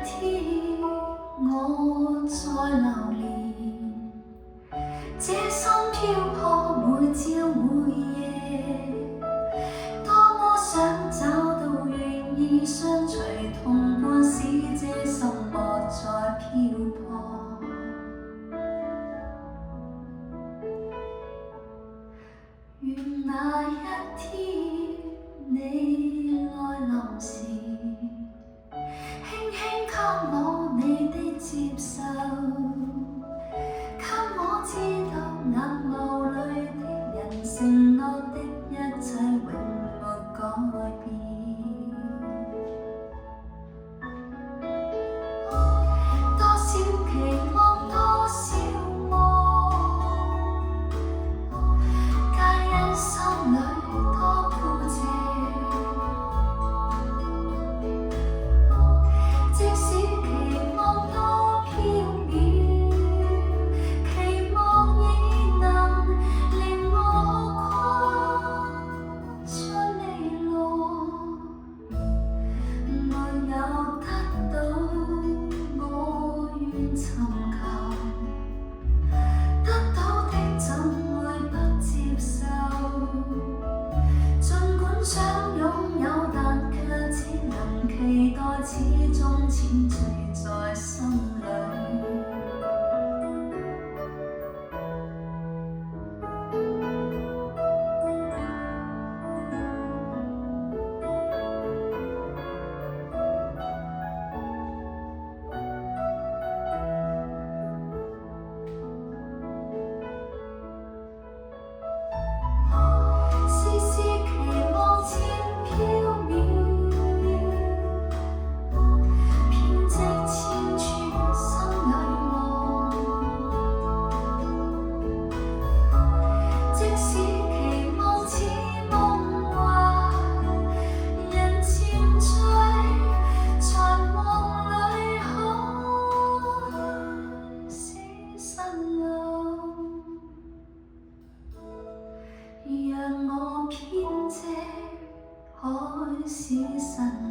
天，我在流連，這心漂泊每朝每夜，多麼想找到願意相隨同伴，使這心莫再漂泊。願那一天你來臨時，輕輕給我你的接受，給我知道眼眸裏的人承諾的一切永沒改變。多少期望，多少夢，皆因心裏多枯謝。即使期望多飄渺，期望已能令我跨出呢路，沒有得到我願尋求，得到的怎會不接受？儘管想擁有，但卻只能期待，始終淺醉在心裏。絲絲期望千飄渺，編織千串心裏夢。即使期望似夢話，人漸醉，在夢裏開始新路。讓我編織海市蜃樓。